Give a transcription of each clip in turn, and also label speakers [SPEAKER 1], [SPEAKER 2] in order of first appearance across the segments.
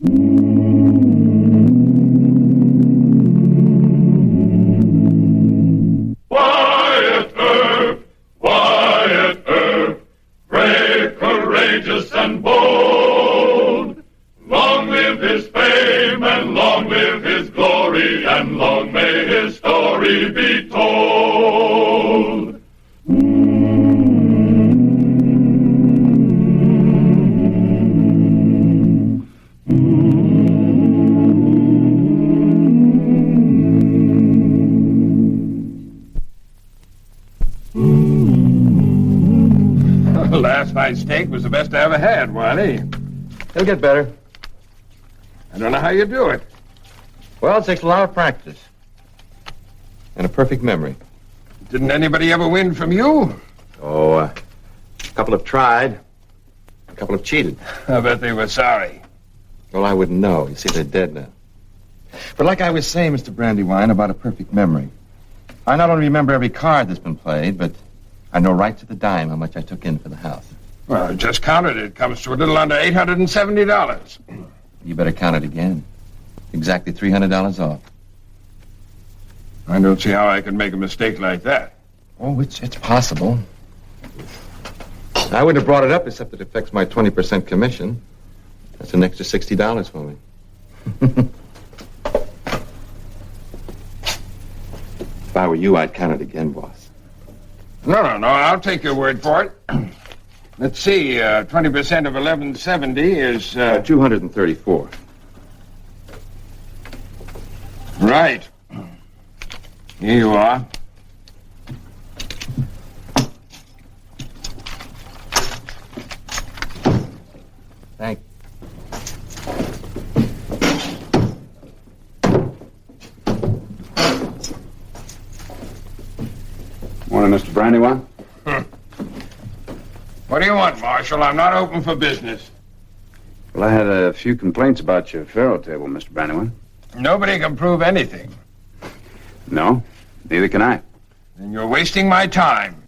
[SPEAKER 1] Wyatt Earp, Wyatt Earp, brave, courageous, and bold. Long live his fame, and long live his glory, and long may his story be told.
[SPEAKER 2] Last night's steak was the best I ever had, Wiley.
[SPEAKER 3] It'll get better.
[SPEAKER 2] I don't know how you do it.
[SPEAKER 3] Well, it takes a lot of practice. And a perfect memory.
[SPEAKER 2] Didn't anybody ever win from you?
[SPEAKER 3] Oh, a couple have tried. A couple have cheated.
[SPEAKER 2] I bet they were sorry.
[SPEAKER 3] Well, I wouldn't know. You see, they're dead now. But like I was saying, Mr. Brandywine, about a perfect memory. I not only remember every card that's been played, but I know right to the dime how much I took in for the house.
[SPEAKER 2] Well, I just counted it. It comes to a little under $870.
[SPEAKER 3] You better count it again. Exactly $300 off.
[SPEAKER 2] I don't see how I could make a mistake like that.
[SPEAKER 3] Oh, it's possible. I wouldn't have brought it up except it affects my 20% commission. That's an extra $60 for me. If I were you, I'd count it again, boss.
[SPEAKER 2] No. I'll take your word for it. Let's see. 20% of 1170 is...
[SPEAKER 3] 234.
[SPEAKER 2] Right. Here you are.
[SPEAKER 3] Thank you.
[SPEAKER 4] Morning, Mr. Brandywine.
[SPEAKER 2] What do you want, Marshal? I'm not open for business.
[SPEAKER 4] Well, I had a few complaints about your faro table, Mr. Brandywine.
[SPEAKER 2] Nobody can prove anything.
[SPEAKER 4] No, neither can I.
[SPEAKER 2] And you're wasting my time.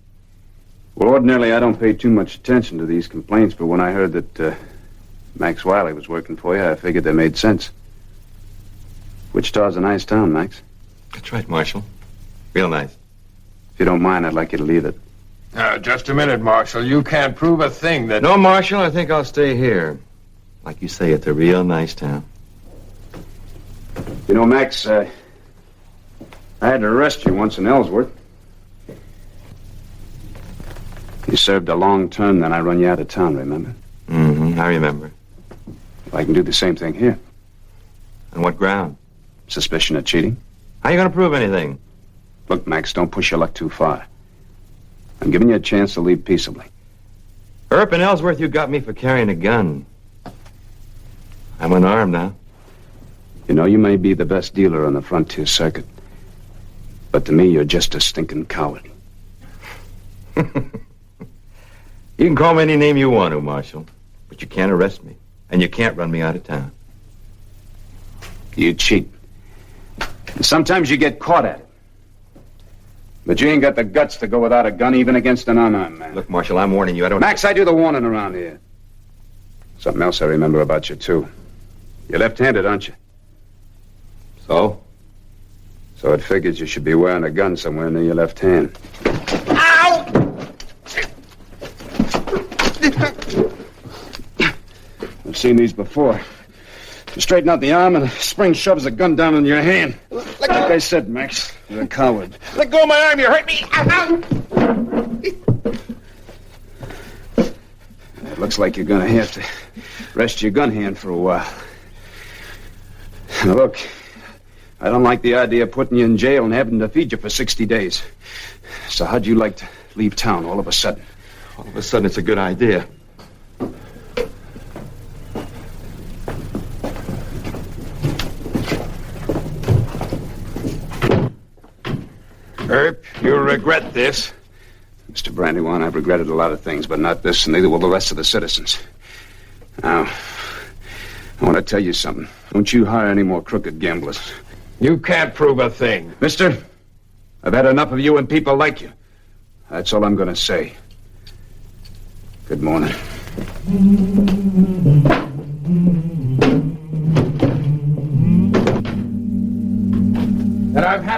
[SPEAKER 4] Well, ordinarily, I don't pay too much attention to these complaints, but when I heard that Max Wiley was working for you, I figured they made sense. Wichita's a nice town, Max.
[SPEAKER 3] That's right, Marshal. Real nice.
[SPEAKER 4] If you don't mind, I'd like you to leave it.
[SPEAKER 2] Just a minute, Marshal. You can't prove a thing that...
[SPEAKER 3] No, Marshal, I think I'll stay here. Like you say, it's a real nice town.
[SPEAKER 4] You know, Max, I had to arrest you once in Ellsworth. You served a long term, then I run you out of town, remember?
[SPEAKER 3] Mm-hmm, I remember.
[SPEAKER 4] Well, I can do the same thing here.
[SPEAKER 3] On what ground?
[SPEAKER 4] Suspicion of cheating.
[SPEAKER 3] How are you going to prove anything?
[SPEAKER 4] Look, Max, don't push your luck too far. I'm giving you a chance to leave peaceably.
[SPEAKER 3] Earp and Ellsworth, you got me for carrying a gun. I'm unarmed now.
[SPEAKER 4] You know, you may be the best dealer on the frontier circuit. But to me, you're just a stinking coward.
[SPEAKER 3] You can call me any name you want to, Marshal. But you can't arrest me. And you can't run me out of town.
[SPEAKER 4] You cheat. And sometimes you get caught at it. But you ain't got the guts to go without a gun even against an unarmed man.
[SPEAKER 3] Look, Marshal, I'm warning you. I don't...
[SPEAKER 4] Max, I do the warning around here. Something else I remember about you, too. You're left-handed, aren't you?
[SPEAKER 3] So?
[SPEAKER 4] So it figures you should be wearing a gun somewhere near your left hand.
[SPEAKER 2] Ow!
[SPEAKER 4] I've seen these before. You straighten out the arm and the spring shoves a gun down in your hand. Like I said, Max, you're a coward.
[SPEAKER 2] Let go of my arm, you hurt me!
[SPEAKER 4] It looks like you're gonna have to rest your gun hand for a while. Now look, I don't like the idea of putting you in jail and having to feed you for 60 days. So how'd you like to leave town all of a sudden?
[SPEAKER 3] All of a sudden, it's a good idea.
[SPEAKER 2] Earp, you'll regret this.
[SPEAKER 4] Mr. Brandywine, I've regretted a lot of things, but not this, and neither will the rest of the citizens. Now, I want to tell you something. Don't you hire any more crooked gamblers.
[SPEAKER 2] You can't prove a thing.
[SPEAKER 4] Mister, I've had enough of you and people like you. That's all I'm going to say. Good morning.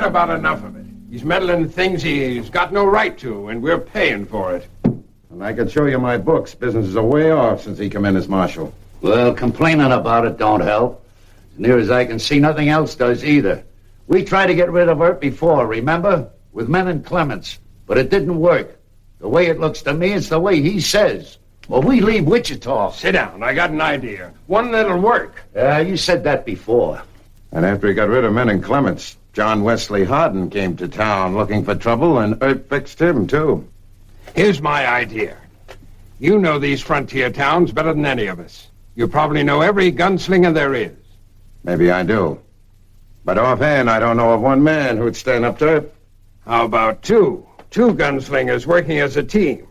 [SPEAKER 2] about enough of it. He's meddling in things he's got no right to, and we're paying for it.
[SPEAKER 5] And I can show you my books. Business is a way off since he come in as marshal.
[SPEAKER 6] Well, complaining about it don't help. As near as I can see, nothing else does either. We tried to get rid of Earp before, remember? With men and Clements. But it didn't work. The way it looks to me, it's the way he says. Well, we leave Wichita.
[SPEAKER 2] Sit down. I got an idea. One that'll work.
[SPEAKER 6] You said that before.
[SPEAKER 5] And after he got rid of men and Clements, John Wesley Hardin came to town looking for trouble, and Earp fixed him, too.
[SPEAKER 2] Here's my idea. You know these frontier towns better than any of us. You probably know every gunslinger there is.
[SPEAKER 5] Maybe I do. But offhand, I don't know of one man who'd stand up to Earp.
[SPEAKER 2] How about two? Two gunslingers working as a team.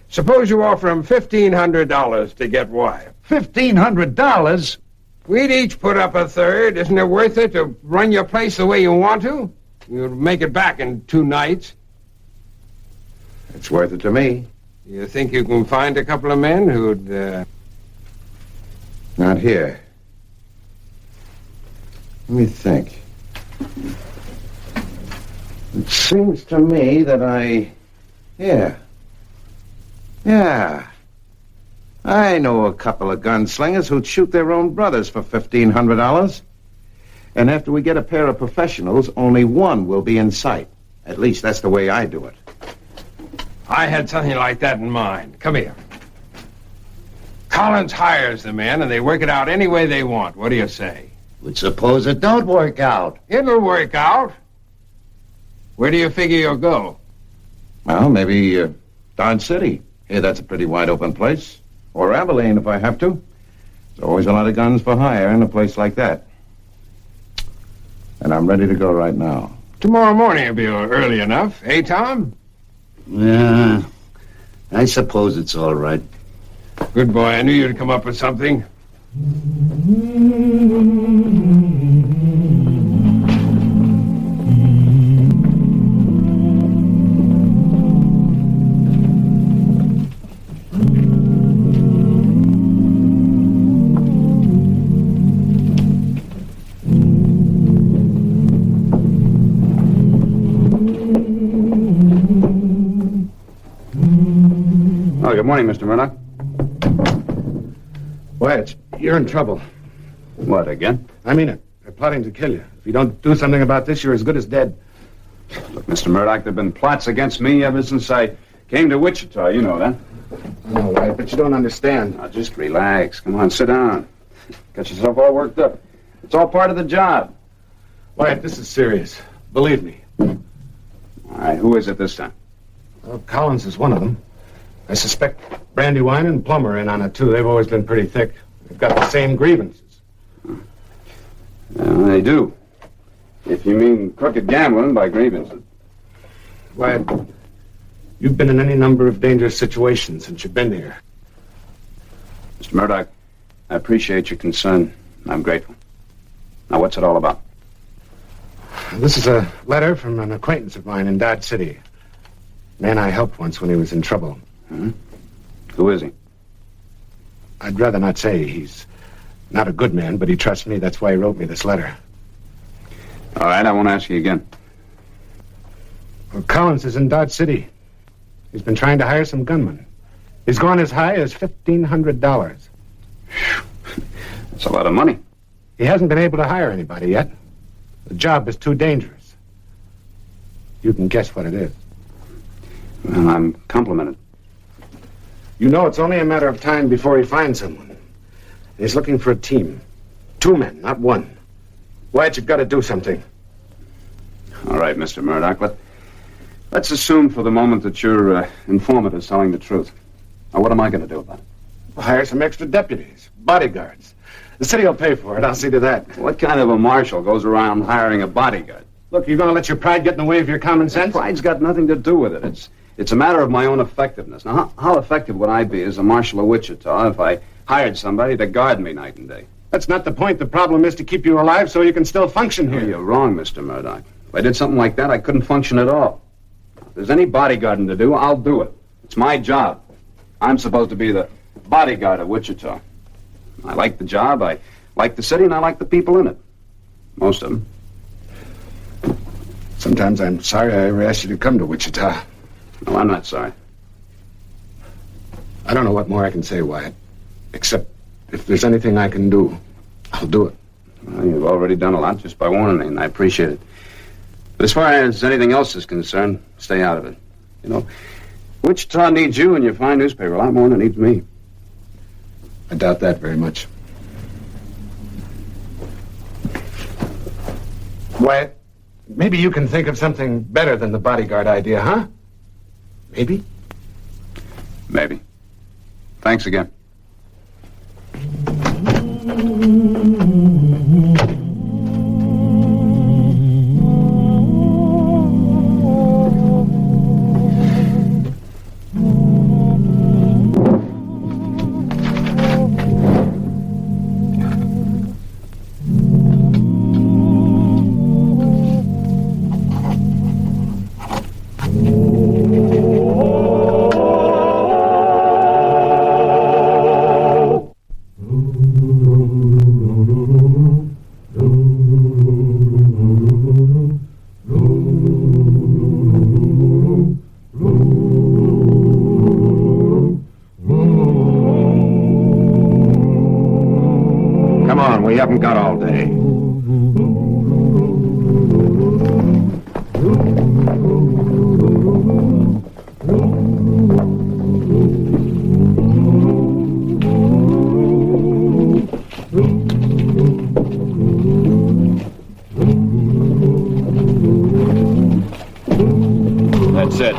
[SPEAKER 2] Suppose you offer them $1,500 to get Wyatt.
[SPEAKER 6] $1,500?
[SPEAKER 2] We'd each put up a third. Isn't it worth it to run your place the way you want to? You'll make it back in 2 nights.
[SPEAKER 5] It's worth it to me.
[SPEAKER 2] You think you can find a couple of men who'd,
[SPEAKER 5] Not here. Let me think. It seems to me that Yeah. I know a couple of gunslingers who'd shoot their own brothers for $1,500. And after we get a pair of professionals, only one will be in sight. At least that's the way I do it.
[SPEAKER 2] I had something like that in mind. Come here. Collins hires the men, and they work it out any way they want. What do you say?
[SPEAKER 6] But suppose it don't work out.
[SPEAKER 2] It'll work out. Where do you figure you'll go?
[SPEAKER 5] Well, maybe Dodge City. Hey, that's a pretty wide open place. Or Abilene, if I have to. There's always a lot of guns for hire in a place like that. And I'm ready to go right now.
[SPEAKER 2] Tomorrow morning will be early enough, eh, Tom?
[SPEAKER 6] Yeah, I suppose it's all right.
[SPEAKER 2] Good boy. I knew you'd come up with something.
[SPEAKER 4] Oh, good morning, Mr. Murdoch.
[SPEAKER 7] Wyatt, you're in trouble.
[SPEAKER 4] What, again?
[SPEAKER 7] I mean it. They're plotting to kill you. If you don't do something about this, you're as good as dead.
[SPEAKER 4] Look, Mr. Murdoch, there have been plots against me ever since I came to Wichita. You know that.
[SPEAKER 7] I know, Wyatt, but you don't understand.
[SPEAKER 4] Now, just relax. Come on, sit down. Got yourself all worked up. It's all part of the job.
[SPEAKER 7] Wyatt, this is serious. Believe me.
[SPEAKER 4] All right, who is it this time?
[SPEAKER 7] Well, Collins is one of them. I suspect Brandywine and Plummer are in on it, too. They've always been pretty thick. They've got the same grievances.
[SPEAKER 4] Well, they do. If you mean crooked gambling by grievances.
[SPEAKER 7] Wyatt, you've been in any number of dangerous situations since you've been here.
[SPEAKER 4] Mr. Murdoch, I appreciate your concern. I'm grateful. Now, what's it all about?
[SPEAKER 7] This is a letter from an acquaintance of mine in Dodge City. Man I helped once when he was in trouble.
[SPEAKER 4] Hmm? Who is he?
[SPEAKER 7] I'd rather not say. He's not a good man, but he trusts me. That's why he wrote me this letter.
[SPEAKER 4] All right, I won't ask you again.
[SPEAKER 7] Well, Collins is in Dodge City. He's been trying to hire some gunmen. He's gone as high as $1,500.
[SPEAKER 4] That's a lot of money.
[SPEAKER 7] He hasn't been able to hire anybody yet. The job is too dangerous. You can guess what it is.
[SPEAKER 4] Well, I'm complimented.
[SPEAKER 7] You know it's only a matter of time before he finds someone. He's looking for a team. 2 men, not 1. Wyatt, you've got to do something.
[SPEAKER 4] All right, Mr. Murdoch, let's assume for the moment that your informant is telling the truth. Now, what am I going to do about it?
[SPEAKER 7] We'll hire some extra deputies, bodyguards. The city will pay for it. I'll see to that.
[SPEAKER 4] What kind of a marshal goes around hiring a bodyguard?
[SPEAKER 7] Look, you're going to let your pride get in the way of your common sense?
[SPEAKER 4] Pride's got nothing to do with it. It's a matter of my own effectiveness. Now, how effective would I be as a marshal of Wichita if I hired somebody to guard me night and day?
[SPEAKER 7] That's not the point. The problem is to keep you alive so you can still function here.
[SPEAKER 4] Oh, you're wrong, Mr. Murdoch. If I did something like that, I couldn't function at all. If there's any bodyguarding to do, I'll do it. It's my job. I'm supposed to be the bodyguard of Wichita. I like the job, I like the city, and I like the people in it. Most of them.
[SPEAKER 7] It's a Sometimes I'm sorry I ever asked you to come to Wichita.
[SPEAKER 4] No, I'm not sorry.
[SPEAKER 7] I don't know what more I can say, Wyatt. Except if there's anything I can do, I'll do it.
[SPEAKER 4] Well, you've already done a lot just by warning me, and I appreciate it. But as far as anything else is concerned, stay out of it. You know, Wichita needs you and your fine newspaper a lot more than it needs me.
[SPEAKER 7] I doubt that very much. Wyatt, maybe you can think of something better than the bodyguard idea, huh? Maybe?
[SPEAKER 4] Maybe. Thanks again.
[SPEAKER 5] We haven't got all day.
[SPEAKER 2] That's it.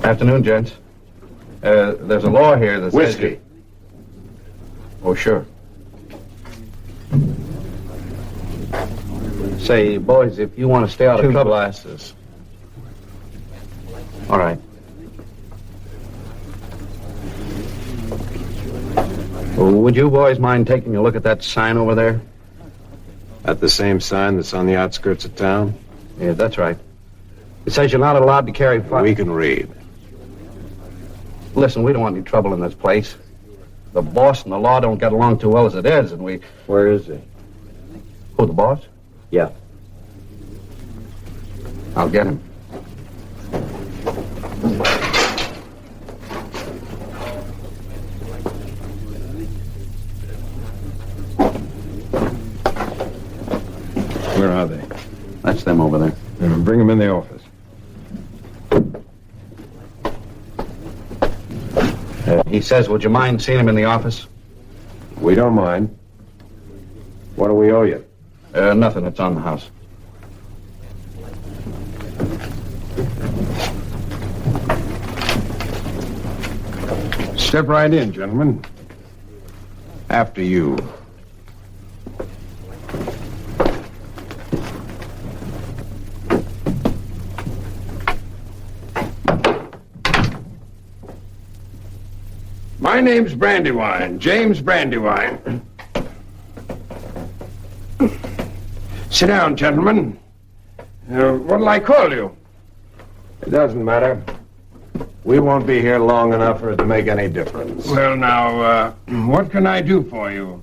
[SPEAKER 8] Afternoon, gents. There's a law here that says...
[SPEAKER 5] Whiskey.
[SPEAKER 8] Oh, sure. Say, boys, if you want to stay out of trouble... 2 glasses. All right. Well, would you boys mind taking a look at that sign over there?
[SPEAKER 2] That the same sign that's on the outskirts of town?
[SPEAKER 8] Yeah, that's right. It says you're not allowed to carry fire.
[SPEAKER 2] We can read.
[SPEAKER 8] Listen, we don't want any trouble in this place. The boss and the law don't get along too well as it is, and we...
[SPEAKER 2] Where is he?
[SPEAKER 8] Who, the boss?
[SPEAKER 2] Yeah.
[SPEAKER 8] I'll get him.
[SPEAKER 2] Where are they?
[SPEAKER 8] That's them over there.
[SPEAKER 2] Bring them in the office.
[SPEAKER 8] He says, would you mind seeing him in the office?
[SPEAKER 2] We don't mind. What do we owe you?
[SPEAKER 8] Nothing. It's on the house.
[SPEAKER 2] Step right in, gentlemen. After you. My name's Brandywine, James Brandywine. Sit down, gentlemen. What'll I call you?
[SPEAKER 5] It doesn't matter. We won't be here long enough for it to make any difference.
[SPEAKER 2] Well, now, what can I do for you?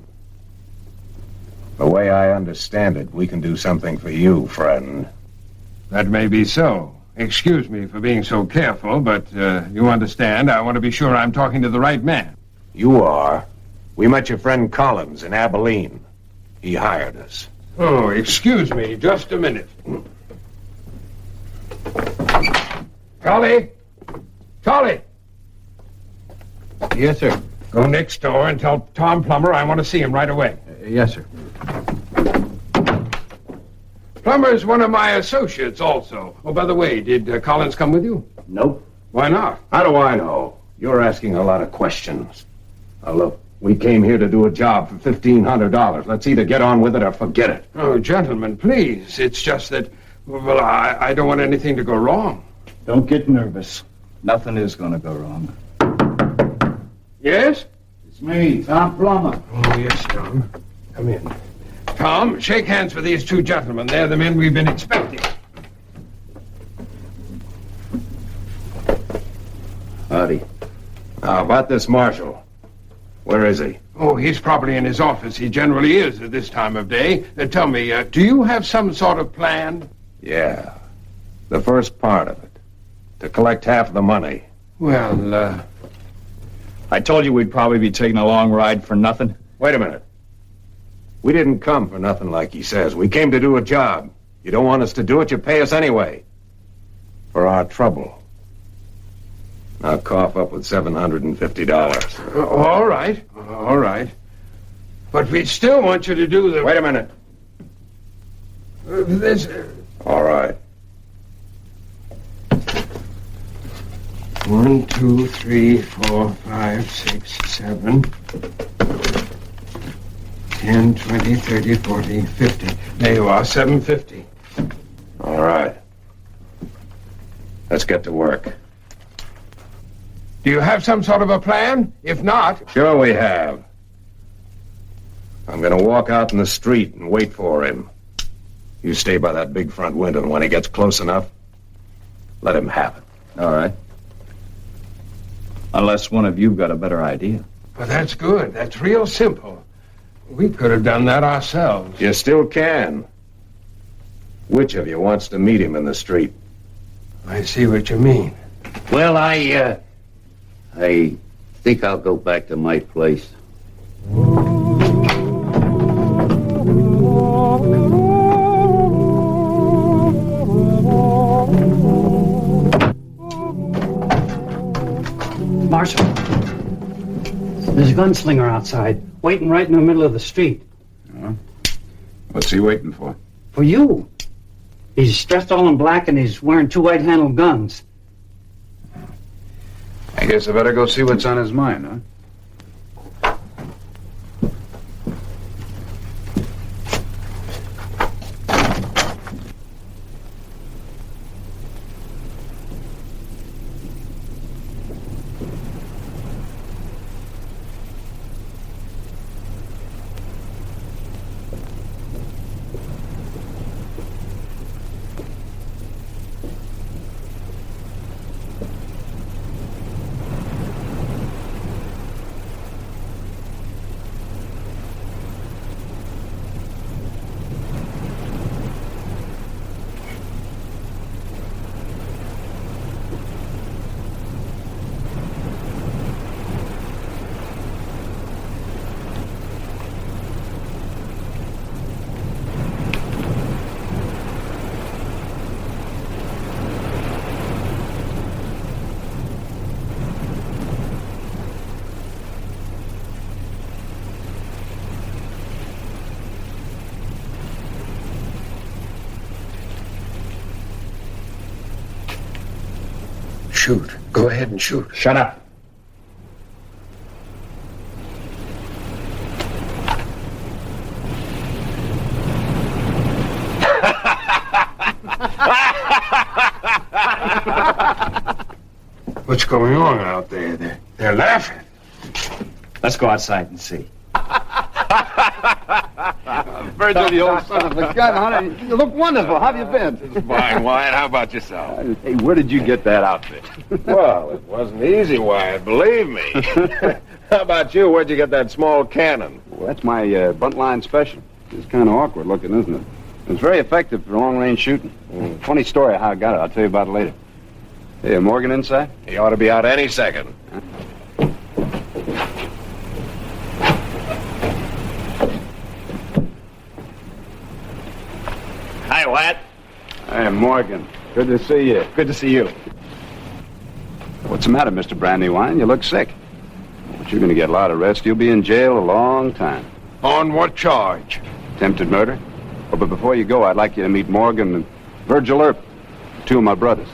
[SPEAKER 5] The way I understand it, we can do something for you, friend.
[SPEAKER 2] That may be so. Excuse me for being so careful, but you understand, I want to be sure I'm talking to the right man.
[SPEAKER 5] You are. We met your friend Collins in Abilene. He hired us.
[SPEAKER 2] Oh, excuse me, just a minute. Collie? Collie!
[SPEAKER 8] Yes, sir.
[SPEAKER 2] Go next door and tell Tom Plummer I want to see him right away.
[SPEAKER 8] Yes, sir.
[SPEAKER 2] Plumber's one of my associates also. Oh, by the way, did Collins come with you?
[SPEAKER 8] Nope.
[SPEAKER 2] Why not?
[SPEAKER 8] How do I know? You're asking a lot of questions. Now, look, we came here to do a job for $1,500. Let's either get on with it or forget it.
[SPEAKER 2] Oh, gentlemen, please. It's just that, well, I don't want anything to go wrong.
[SPEAKER 8] Don't get nervous. Nothing is going to go wrong.
[SPEAKER 2] Yes?
[SPEAKER 6] It's me, Tom Plummer.
[SPEAKER 2] Oh, yes, Tom. Come in. Tom, shake hands for these two gentlemen. They're the men we've been expecting.
[SPEAKER 8] Howdy. How about this marshal? Where is he?
[SPEAKER 2] Oh, he's probably in his office. He generally is at this time of day. Tell me, do you have some sort of plan?
[SPEAKER 8] Yeah. The first part of it. To collect half of the money.
[SPEAKER 2] Well,
[SPEAKER 8] I told you we'd probably be taking a long ride for nothing. Wait a minute. We didn't come for nothing like he says. We came to do a job. You don't want us to do it, you pay us anyway. For our trouble. Now cough up with $750.
[SPEAKER 2] All right. All right. But we still want you to do the...
[SPEAKER 8] Wait a minute.
[SPEAKER 2] This...
[SPEAKER 8] All right.
[SPEAKER 2] 1, 2, 3, 4, 5, 6, 7, 10, 20, 30, 40, 50. There you are, $750.
[SPEAKER 8] All right. Let's get to work.
[SPEAKER 2] Do you have some sort of a plan? If not...
[SPEAKER 8] Sure we have. I'm gonna walk out in the street and wait for him. You stay by that big front window, and when he gets close enough, let him have it. All right. Unless one of you got a better idea.
[SPEAKER 2] Well, that's good. That's real simple. We could have done that ourselves.
[SPEAKER 8] You still can. Which of you wants to meet him in the street?
[SPEAKER 2] I see what you mean.
[SPEAKER 6] Well, I think I'll go back to my place.
[SPEAKER 9] Marshal, there's a gunslinger outside, waiting right in the middle of the street.
[SPEAKER 8] What's he waiting for?
[SPEAKER 9] For you. He's dressed all in black and he's wearing 2 white-handled guns.
[SPEAKER 4] I guess I better go see what's on his mind, huh?
[SPEAKER 2] Shoot. Go ahead and shoot.
[SPEAKER 8] Shut up.
[SPEAKER 2] What's going on out there? They're laughing.
[SPEAKER 8] Let's go outside and see.
[SPEAKER 4] Virgil, the old son of a gun, honey. You look wonderful. How have you been?
[SPEAKER 3] Fine, Wyatt. How about yourself?
[SPEAKER 4] Hey, where did you get that outfit?
[SPEAKER 3] Well, it wasn't easy, Wyatt. Believe me. How about you? Where'd you get that small cannon?
[SPEAKER 4] Well, that's my buntline special. It's kind of awkward looking, isn't it? It's very effective for long-range shooting. Funny story how I got it. I'll tell you about it later. Hey, Morgan inside?
[SPEAKER 3] He ought to be out any second.
[SPEAKER 6] Hi, Wyatt.
[SPEAKER 4] Hey, Morgan. Good to see you.
[SPEAKER 3] Good to see you.
[SPEAKER 4] What's the matter, Mr. Brandywine? You look sick. But you're going to get a lot of rest. You'll be in jail a long time.
[SPEAKER 2] On what charge?
[SPEAKER 4] Attempted murder? Oh, but before you go, I'd like you to meet Morgan and Virgil Earp, two of my brothers.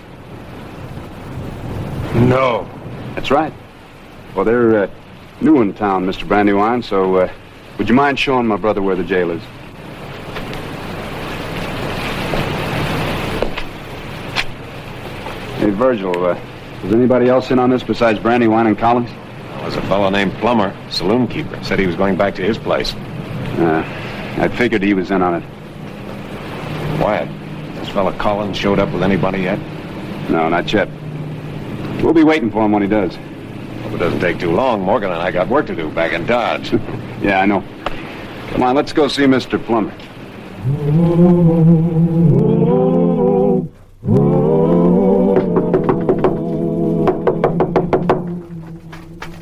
[SPEAKER 2] No.
[SPEAKER 4] That's right. Well, they're new in town, Mr. Brandywine, so would you mind showing my brother where the jail is? Hey, Virgil, was anybody else in on this besides Brandywine and Collins?
[SPEAKER 8] There was a fellow named Plummer, saloon keeper. Said he was going back to his place.
[SPEAKER 4] I figured he was in on it.
[SPEAKER 8] Wyatt, this fellow Collins showed up with anybody yet?
[SPEAKER 4] No, not yet. We'll be waiting for him when he does.
[SPEAKER 8] Hope it doesn't take too long. Morgan and I got work to do back in Dodge.
[SPEAKER 4] Yeah, I know. Come on, let's go see Mr. Plummer.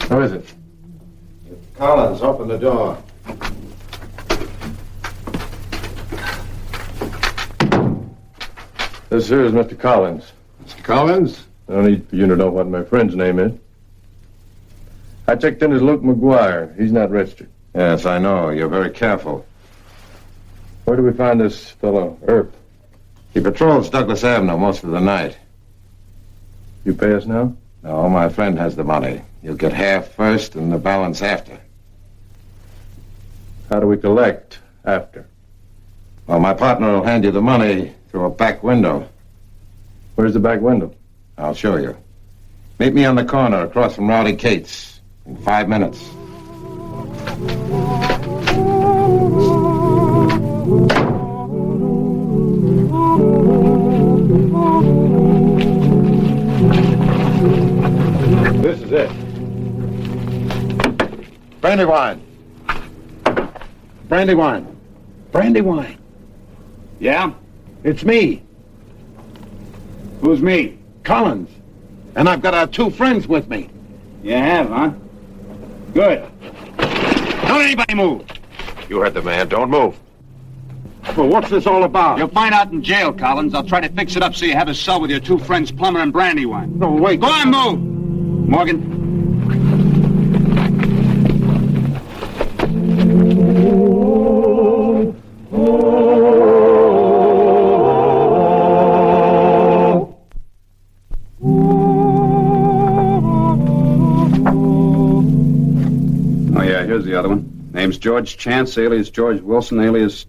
[SPEAKER 3] Who is it?
[SPEAKER 5] Collins, open the door.
[SPEAKER 10] This here is Mr. Collins.
[SPEAKER 5] Mr. Collins?
[SPEAKER 10] No need for you to know what my friend's name is. I checked in as Luke McGuire. He's not registered.
[SPEAKER 5] Yes, I know. You're very careful.
[SPEAKER 10] Where do we find this fellow, Earp?
[SPEAKER 5] He patrols Douglas Avenue most of the night.
[SPEAKER 10] You pay us now?
[SPEAKER 5] No, my friend has the money. You'll get half first and the balance after.
[SPEAKER 10] How do we collect after?
[SPEAKER 5] Well, my partner will hand you the money through a back window.
[SPEAKER 10] Where's the back window?
[SPEAKER 5] I'll show you. Meet me on the corner across from Rowdy Cates in 5 minutes.
[SPEAKER 10] This is it.
[SPEAKER 5] Brandywine. Brandywine. Brandywine.
[SPEAKER 7] Yeah?
[SPEAKER 5] It's me,
[SPEAKER 7] Who's me?
[SPEAKER 5] Collins. And I've got our two friends with me.
[SPEAKER 7] You have, huh? Good. Don't anybody move.
[SPEAKER 8] You heard the man. Don't move.
[SPEAKER 5] Well, what's this all about?
[SPEAKER 4] You'll find out in jail, Collins. I'll try to fix it up so you have a cell with your two friends, Plummer and Brandywine.
[SPEAKER 5] No, wait.
[SPEAKER 4] Go on, move! Morgan. Oh, yeah, here's the other one. Name's George Chance, alias George Wilson, alias...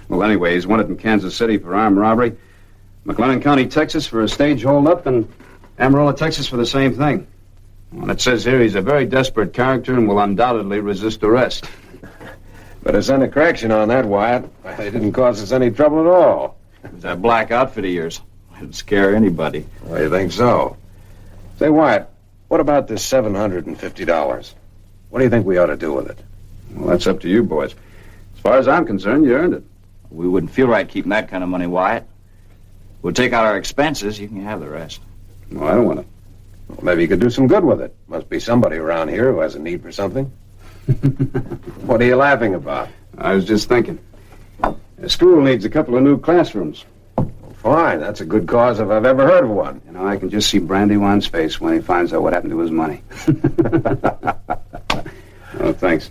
[SPEAKER 4] Well, anyway, he's wanted in Kansas City for armed robbery, McLennan County, Texas for a stage holdup, and Amarillo, Texas for the same thing. Well, it says here he's a very desperate character and will undoubtedly resist arrest.
[SPEAKER 2] Better send a correction on that, Wyatt. They didn't cause us any trouble at all.
[SPEAKER 11] It was that black outfit of yours. It'd scare anybody.
[SPEAKER 2] Well, you think so? Say, Wyatt, what about this $750? What do you think we ought to do with it?
[SPEAKER 4] Well, that's up to you, boys. As far as I'm concerned, you earned it.
[SPEAKER 11] We wouldn't feel right keeping that kind of money, Wyatt. We'll take out our expenses. You can have the rest.
[SPEAKER 4] Well, I don't want to.
[SPEAKER 2] Well, maybe you could do some good with it. Must be somebody around here who has a need for something. What are you laughing about?
[SPEAKER 4] I was just thinking. The school needs a couple of new classrooms.
[SPEAKER 2] Fine, that's a good cause if I've ever heard of one.
[SPEAKER 4] You know, I can just see Brandywine's face when he finds out what happened to his money. Oh, thanks.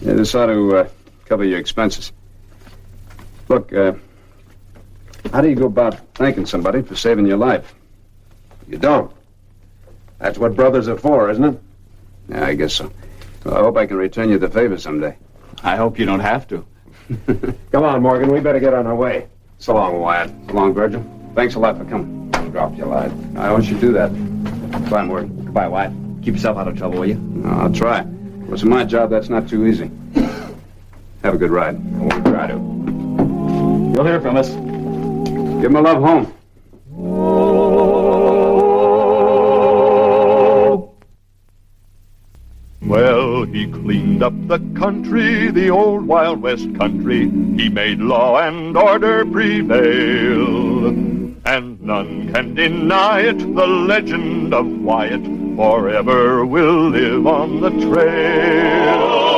[SPEAKER 4] Yeah, this ought to cover your expenses. Look, how do you go about thanking somebody for saving your life?
[SPEAKER 2] You don't. That's what brothers are for, isn't it?
[SPEAKER 4] Yeah, I guess so. Well, I hope I can return you the favor someday.
[SPEAKER 11] I hope you don't have to.
[SPEAKER 2] Come on, Morgan, we better get on our way. So long, Wyatt.
[SPEAKER 4] So long, Virgil. Thanks a lot for coming.
[SPEAKER 2] Drop your line.
[SPEAKER 4] I want you to do that. Bye, Morgan.
[SPEAKER 11] Goodbye, Wyatt. Keep yourself out of trouble, will you?
[SPEAKER 4] I'll try. Of course, in my job, that's not too easy. Have a good ride.
[SPEAKER 2] We'll try to.
[SPEAKER 11] You'll hear from us.
[SPEAKER 4] Give my love home.
[SPEAKER 1] Well, he cleaned up the country, the old Wild West country. He made law and order prevail. And none can deny it, the legend of Wyatt forever will live on the trail.